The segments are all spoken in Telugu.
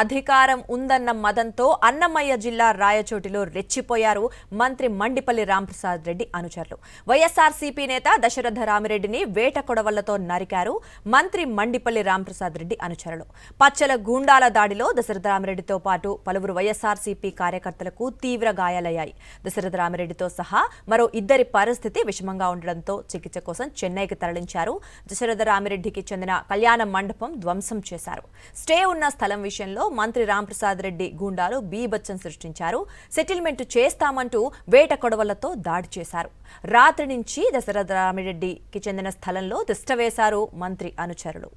అధికారం ఉందన్న మదంతో అన్నమయ్య జిల్లా రాయచోటిలో రెచ్చిపోయారు మంత్రి మండిపల్లి రాంప్రసాద్ రెడ్డి అనుచరులు. వైఎస్ఆర్సీపీ నేత దశరథ రామిరెడ్డిని వేట కొడవళ్లతో నరికారు మంత్రి మండిపల్లి రాంప్రసాద్ రెడ్డి అనుచరులు. పచ్చల గూండాల దాడిలో దశరథ రామిరెడ్డితో పాటు పలువురు వైఎస్ఆర్సీపీ కార్యకర్తలకు తీవ్ర గాయాలయ్యాయి. దశరథ రామిరెడ్డితో సహా మరో ఇద్దరి పరిస్థితి విషమంగా ఉండడంతో చికిత్స కోసం చెన్నైకి తరలించారు. దశరథ రామిరెడ్డికి చెందిన కళ్యాణ మండపం ధ్వంసం చేశారు. స్టే ఉన్న స్థలం విషయంలో మంత్రి రాంప్రసాద్ రెడ్డి గూండాలు బీభత్సం సృష్టించారు. సెటిల్మెంట్ చేస్తామంటూ వేట కొడవలతో దాడి చేశారు. రాత్రి నుంచి దశరథ రామిరెడ్డికి చెందిన స్థలంలో తిష్ట వేశారు మంత్రి అనుచరులు.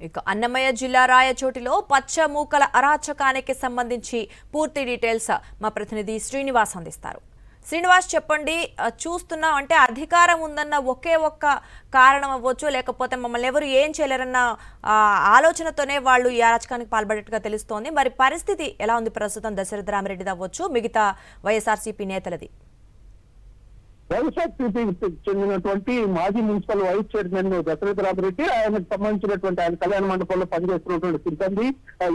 ఇక అన్నమయ్య జిల్లా రాయచోటిలో పచ్చ మూకల అరాచకానికి సంబంధించి పూర్తి డీటెయిల్స్ మా ప్రతినిధి శ్రీనివాస్ అందిస్తారు. శ్రీనివాస్, చెప్పండి. చూస్తున్నాం అంటే అధికారం ఉందన్న ఒకే ఒక్క కారణం అవ్వచ్చు, లేకపోతే మమ్మల్ని ఎవరు ఏం చేయలేరన్న ఆలోచనతోనే వాళ్ళు ఈ అరాచకానికి పాల్పడేట్టుగా తెలుస్తోంది. మరి పరిస్థితి ఎలా ఉంది ప్రస్తుతం? దశరథ రామిరెడ్డిది అవ్వచ్చు, మిగతా వైఎస్ఆర్సీపీ నేతలది. వైఎస్ఆర్సీపీకి చెందినటువంటి మాజీ municipal vice chairman Dasaratha Ramireddy, ఆయనకు సంబంధించినటువంటి ఆయన కళ్యాణ మండపంలో పనిచేస్తున్నటువంటి సిబ్బంది,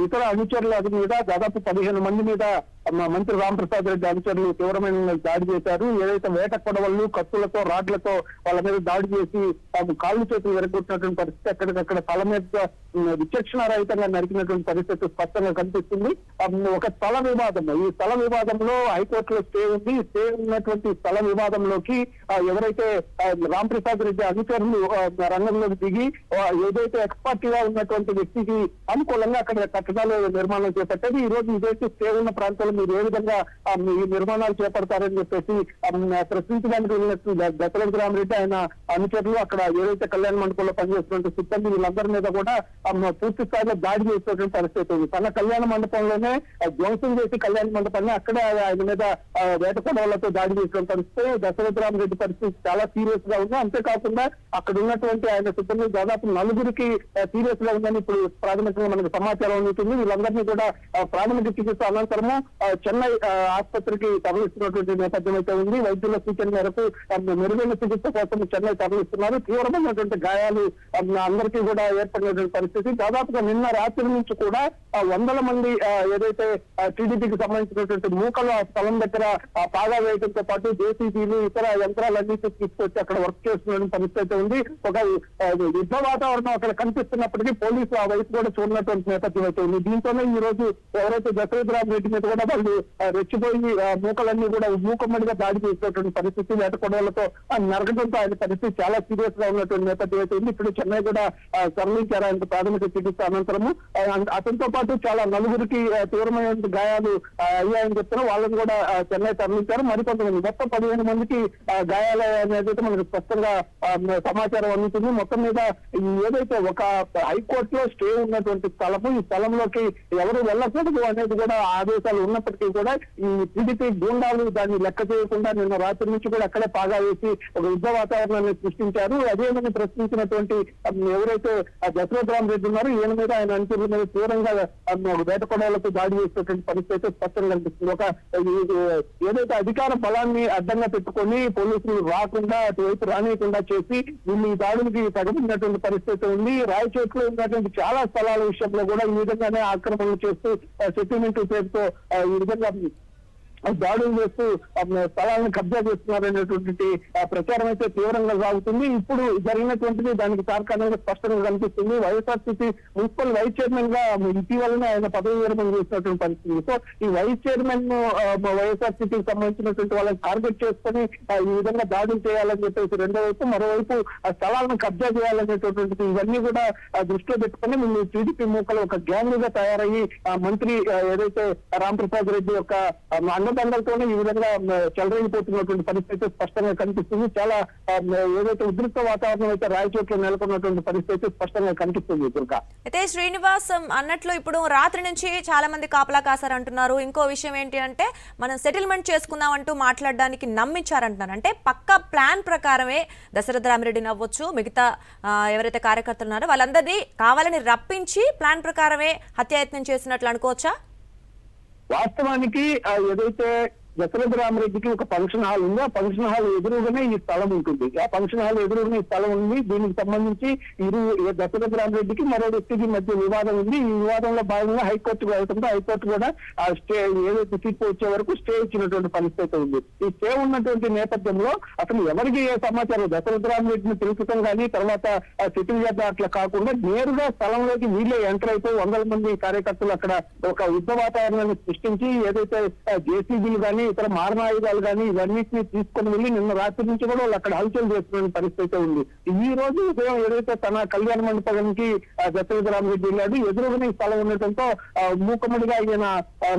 ఇతర అనుచరుల మీద దాదాపు 15 మంది మీద మంత్రి రాంప్రసాద్ రెడ్డి అనుచరులు తీవ్రమైన దాడి చేశారు. ఏదైతే వేట కొడవళ్ళు, కత్తులతో, రాడ్లతో వాళ్ళ మీద దాడి చేసి కాళ్ళు చేతులు విరగొట్టినటువంటి పరిస్థితి, అక్కడికక్కడ తల మీద విచక్షణ రహితంగా నరికినటువంటి పరిస్థితి స్పష్టంగా కనిపిస్తుంది. ఒక స్థల వివాదం, ఈ స్థల వివాదంలో హైకోర్టులో స్టే ఉంది. స్టే ఉన్నటువంటి స్థల వివాదంలోకి ఎవరైతే రాంప్రసాద్ రెడ్డి అనుచరులు రంగంలోకి దిగి ఏదైతే ఎక్స్పర్ట్గా ఉన్నటువంటి వ్యక్తికి అనుకూలంగా అక్కడ కట్టడాలు నిర్మాణం చేపట్టేది. ఈ రోజు ఇదైతే స్టే ఉన్న ప్రాంతాల్లో మీరు ఏ విధంగా ఈ నిర్మాణాలు చేపడతారని చెప్పేసి ప్రశ్నించడానికి వెళ్ళినట్టు దశరథ రామిరెడ్డి ఆయన అనుచరులు అక్కడ ఏదైతే కళ్యాణ మండపంలో పనిచేస్తున్న సిబ్బంది వీళ్ళందరి మీద కూడా పూర్తి స్థాయిలో దాడి చేసేటువంటి పరిస్థితి ఉంది. తన కళ్యాణ మండపంలోనే ధ్వంసం చేసి కళ్యాణ మండపాన్ని అక్కడే ఆయన మీద వేట కొడవలతో దాడి చేసిన పరిస్థితి. దశరథ రామిరెడ్డి పరిస్థితి చాలా సీరియస్ గా ఉంది. అంతేకాకుండా అక్కడ ఉన్నటువంటి ఆయన సిబ్బంది దాదాపు 4గురికి సీరియస్ గా ఉందని ఇప్పుడు ప్రాథమికంగా మనకు సమాచారం అందుతుంది. వీళ్ళందరినీ కూడా ప్రాథమిక చికిత్స అనంతరము చెన్నై ఆసుపత్రికి తరలిస్తున్నటువంటి నేపథ్యం అయితే ఉంది. వైద్యుల సూచన మేరకు మెరుగైన చికిత్స కోసం చెన్నై తరలిస్తున్నారు. తీవ్రమైనటువంటి గాయాలు అందరికీ కూడా ఏర్పడినటువంటి పరిస్థితి. దాదాపుగా నిన్న రాత్రి నుంచి కూడా 100 మంది ఏదైతే టీడీపీకి సంబంధించినటువంటి మూకల స్థలం దగ్గర పాగా వేయడంతో పాటు జేసీబీలు, ఇతర యంత్రాలన్నీ తీసుకొచ్చి అక్కడ వర్క్ చేస్తున్న పరిస్థితి అయితే ఉంది. ఒక యుద్ధ వాతావరణం అక్కడ కనిపిస్తున్నప్పటికీ పోలీసులు ఆ వైపు కూడా చూడనటువంటి నేపథ్యం అయితే ఉంది. దీంతోనే ఈ రోజు ఎవరైతే దశరథ రామిరెడ్డి మీద కూడా వాళ్ళు రెచ్చిపోయి మూకలన్నీ కూడా మూకమ్మడిగా దాడి చేసినటువంటి పరిస్థితి, వేట కొడవలతో నరకడంతో ఆయన పరిస్థితి చాలా సీరియస్ గా ఉన్నటువంటి నేపథ్యం అయితే ఉంది. ఇప్పుడు చెన్నై కూడా తరలించారు ఆయన ప్రాథమిక చికిత్స అనంతరము. అతనితో పాటు చాలా 4గురికి తీవ్రమైన గాయాలు అయ్యాయని చెప్తున్నారు. వాళ్ళని కూడా చెన్నై తరలించారు. మరికొంతమంది మొత్తం 15 మందికి గాయాలు అనేది మనకు స్పష్టంగా సమాచారం అందుతుంది. మొత్తం మీద ఏదైతే ఒక హైకోర్టులో స్టే ఉన్నటువంటి స్థలము, ఈ స్థలంలోకి ఎవరు వెళ్ళకూడదు అనేది కూడా ఆదేశాలు ఉన్నప్పటికీ కూడా ఈ టీడీపీ గూండాలు దాన్ని లెక్క చేయకుండా నిన్న రాత్రి నుంచి కూడా అక్కడే పాగా వేసి ఒక యుద్ధ వాతావరణాన్ని సృష్టించారు. అదేమని ప్రశ్నించినటువంటి ఎవరైతే దశరథ రామిరెడ్డి ఉన్నారో ఈయన మీద, ఆయన అనుచరుల మీద తీవ్రంగా వేట కొడవలతో దాడి చేసేటువంటి పరిస్థితి స్పష్టంగా కనిపిస్తుంది. ఒక ఏదైతే అధికార బలాన్ని అడ్డంగా పెట్టుకొని పోలీసులు రాకుండా అటువైపు రానియకుండా చేసి వీళ్ళు ఈ దాడులకి తగబడినటువంటి పరిస్థితి ఉంది. రాయచోట్లో ఉన్నటువంటి చాలా స్థలాల విషయంలో కూడా ఈ విధంగానే ఆక్రమణలు చేస్తూ సెటిల్మెంట్ పేరుతో ఈ విధంగా దాడులు చేస్తూ స్థలాలను కబ్జా చేస్తున్నారనేటువంటి ప్రచారం అయితే తీవ్రంగా సాగుతుంది. ఇప్పుడు జరిగినటువంటిది దానికి తార్కాణంగా స్పష్టంగా కనిపిస్తుంది. వైఎస్ఆర్సీపీ మున్సిపల్ వైస్ చైర్మన్ గా ఇటీవలనే ఆయన పదవి విరమణ చేసినటువంటి పరిస్థితి. సో ఈ వైస్ చైర్మన్ వైఎస్ఆర్సీపీకి సంబంధించినటువంటి వాళ్ళని టార్గెట్ చేసుకుని ఈ విధంగా దాడులు చేయాలని చెప్పేసి రెండో వైపు, మరోవైపు ఆ స్థలాలను కబ్జా చేయాలనేటువంటిది ఇవన్నీ కూడా దృష్టిలో పెట్టుకుని వీళ్ళు టీడీపీ మూకలు ఒక గ్యాంగ్ గా తయారయ్యి మంత్రి ఏదైతే రాంప్రసాద్ రెడ్డి యొక్క పూలదండలతోనే ఈ విధంగా చెలరేగిపోతున్నటువంటి పరిస్థితి స్పష్టంగా కనిపిస్తుంది. చాలా ఏదైతే ఉద్రిక్త వాతావరణం అయితే రాయచోట్లో నెలకొన్నటువంటి పరిస్థితి స్పష్టంగా కనిపిస్తుంది. దుర్గా అయితే శ్రీనివాస్ అన్నట్లు ఇప్పుడు రాత్రి నుంచి చాలా మంది కాపలా కాసారు అంటున్నారు. ఇంకో విషయం ఏంటి అంటే మనం సెటిల్మెంట్ చేసుకుందాం అంటూ మాట్లాడడానికి నమ్మించారంటున్నారు. అంటే పక్కా ప్లాన్ ప్రకారమే దశరథ రామిరెడ్డిని అవ్వచ్చు, మిగతా ఎవరైతే కార్యకర్తలు ఉన్నారో వాళ్ళందరినీ కావాలని రప్పించి ప్లాన్ ప్రకారమే హత్యాయత్నం చేసినట్లు అనుకోవచ్చా? వాస్తవానికి ఏదైతే దశరథ రామిరెడ్డికి ఒక ఫంక్షన్ హాల్ ఉంది. ఆ ఫంక్షన్ హాల్ ఎదురుగానే ఈ స్థలం ఉంటుంది. ఆ ఫంక్షన్ హాల్ ఎదురుగానే ఈ స్థలం ఉంది. దీనికి సంబంధించి దశరథ రామిరెడ్డికి మరో వ్యక్తికి మధ్య వివాదం ఉంది. ఈ వివాదంలో భాగంగా హైకోర్టుకు వెళ్తుంటే హైకోర్టు కూడా ఆ స్టే ఏదైతే తీర్పు వచ్చే వరకు స్టే ఇచ్చినటువంటి పరిస్థితి ఉంది. ఈ స్టే ఉన్నటువంటి నేపథ్యంలో అసలు ఎవరికి ఏ సమాచారం దశరథ రామిరెడ్డిని తెలుసుకోవడం కానీ తర్వాత సెటిల్ చేద్దాం అట్లా కాకుండా నేరుగా స్థలంలోకి వీళ్ళే ఎంటర్ అయిపోయి 100 మంది కార్యకర్తలు అక్కడ ఒక యుద్ధ వాతావరణాన్ని సృష్టించి ఏదైతే జేసీబీలు కానీ ఇతర మారణాయుధాలు కానీ ఇవన్నిటిని తీసుకుని వెళ్ళి నిన్న రాత్రి నుంచి కూడా వాళ్ళు అక్కడ హల్చల్ చేస్తున్న పరిస్థితి ఉంది. ఈ రోజు ఉదయం ఏదైతే తన కళ్యాణ మండపానికి దశరథ రామిరెడ్డి వెళ్ళాడు, ఎదురుగానే ఈ స్థలం ఉండటంతో మూకముడిగా ఈయన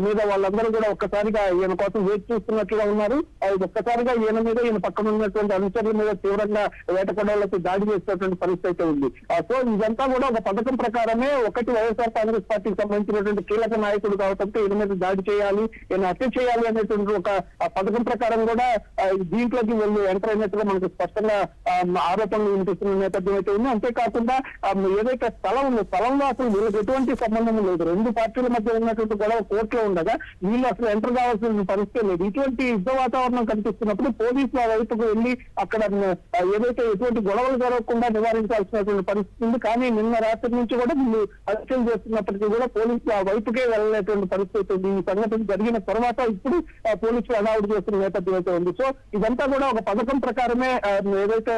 మీద వాళ్ళందరూ కూడా ఒక్కసారిగా ఈయన కోసం వేచి చూస్తున్నట్లుగా ఉన్నారు. ఒక్కసారిగా ఈయన మీద ఈయన పక్కన ఉన్నటువంటి అనుచరుల మీద తీవ్రంగా వేటకొడవలకి దాడి చేసేటువంటి పరిస్థితి ఉంది. సో ఇదంతా కూడా ఒక పథకం ప్రకారమే ఒకటి వైఎస్ఆర్ కాంగ్రెస్ పార్టీకి సంబంధించినటువంటి కీలక నాయకుడు కావడంతో ఈయన మీద దాడి చేయాలి, ఈయన హత్య చేయాలి అనేటువంటి ఒక పథకం ప్రకారం కూడా దీంట్లోకి వెళ్ళి ఎంటర్ అయినట్టుగా మనకు స్పష్టంగా ఆరోపణలు వినిపిస్తున్న నేపథ్యం అయితే ఉంది. అంతేకాకుండా ఏదైతే స్థలం ఉందో స్థలంలో అసలు వీళ్ళకి ఎటువంటి సంబంధం లేదు. 2 పార్టీల మధ్య ఉన్నటువంటి గొడవ కోర్టులో ఉండగా వీళ్ళు అసలు ఎంటర్ కావాల్సిన పరిస్థితి లేదు. ఇటువంటి యుద్ధ వాతావరణం కనిపిస్తున్నప్పుడు పోలీసులు ఆ వైపుకు వెళ్ళి అక్కడ ఏదైతే ఎటువంటి గొడవలు జరగకుండా నివారించాల్సినటువంటి పరిస్థితి ఉంది. కానీ నిన్న రాత్రి నుంచి కూడా వీళ్ళు హత్యలు చేస్తున్నప్పటికీ కూడా పోలీసులు ఆ వైపుకే వెళ్ళలేటువంటి పరిస్థితి ఉంది. ఈ సంఘటన జరిగిన తర్వాత ఇప్పుడు పోలీసులు అడావుడు చేస్తున్న నేపథ్యం అయితే ఉంది. సో ఇదంతా కూడా ఒక పథకం ప్రకారమే ఏదైతే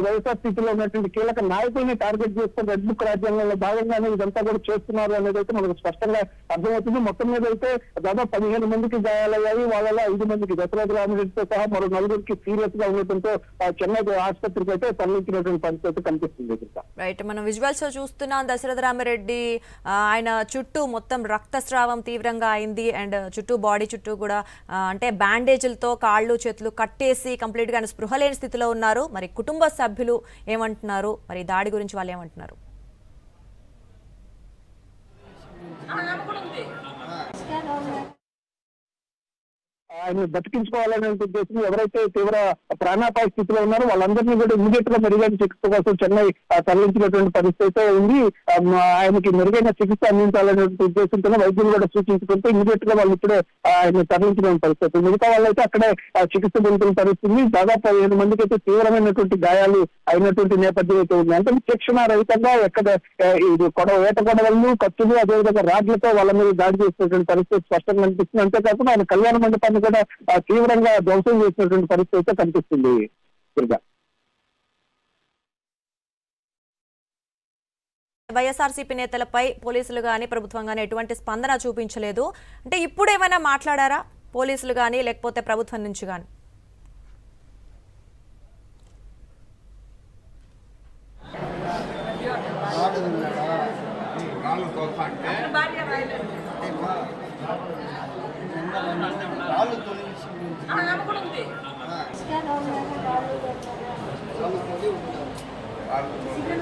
వైఎస్ఆర్సీపీలో ఉన్నటువంటి కీలక నాయకుల్ని టార్గెట్ చేసుకుని రెడ్ బుక్ రాజ్యాంగంలో భాగంగానే ఇదంతా కూడా చేస్తున్నారు అనేది అయితే మనకు స్పష్టంగా అర్థమవుతుంది. మొత్తం మీద అయితే దాదాపు 15 మందికి గాయాలయ్యాయి. వాళ్ళలో 5 మందికి దశరథ రామిరెడ్డితో సహా మరో 4 సీరియస్ గా ఉండటంతో చెన్నై ఆసుపత్రికి అయితే తరలించినటువంటి పరిస్థితి కనిపిస్తుంది. రైట్, మనం విజువల్స్ చూస్తున్నాం. దశరథ రామిరెడ్డి ఆయన చుట్టూ మొత్తం రక్తస్రావం తీవ్రంగా అయింది అండ్ చుట్టూ బాడీ చుట్టూ కూడా అంటే బ్యాండేజీలతో కాళ్ళు చేతులు కట్టేసి కంప్లీట్ గా స్పృహ లేని స్థితిలో ఉన్నారు. మరి కుటుంబ సభ్యులు ఏమంటున్నారు, మరి దాడి గురించి వాళ్ళు ఏమంటున్నారు? ఆయన బతికించుకోవాలనే ఉద్దేశం ఎవరైతే తీవ్ర ప్రాణాపాయ స్థితిలో ఉన్నారో వాళ్ళందరినీ కూడా ఇమీడియట్ గా మెరుగైన చికిత్స కోసం చెన్నై తరలించినటువంటి పరిస్థితి ఉంది. ఆయనకి మెరుగైన చికిత్స అందించాలనే ఉద్దేశంతో వైద్యులు కూడా సూచించుకుంటే ఇమీడియట్ గా వాళ్ళు ఇప్పుడే ఆయన తరలించిన పరిస్థితి. మిగతా వాళ్ళైతే అక్కడే చికిత్స పొందుతున్న పరిస్థితి. దాదాపు 15 మందికి అయితే తీవ్రమైనటువంటి గాయాలు అయినటువంటి నేపథ్యం అయితే ఉంది. అంటే విచక్షణ రహితంగా ఎక్కడ ఇది వేట కొడవలు కత్తులు అదేవిధంగా రాడ్లతో వాళ్ళ మీద దాడి చేసినటువంటి పరిస్థితి స్పష్టంగా కనిపిస్తుంది. అంతేకాకుండా ఆయన కళ్యాణ మండపాన్ని కూడా తీవ్రంగా ధ్వంసం చేసినటువంటి పరిస్థితి కనిపిస్తుంది. వైఎస్ఆర్సీపీ నేతలపై పోలీసులు గానీ ప్రభుత్వం గానీ ఎటువంటి స్పందన చూపించలేదు. అంటే ఇప్పుడు ఏమైనా మాట్లాడారా పోలీసులు గానీ లేకపోతే ప్రభుత్వం నుంచి గానీ? సిగ్నల్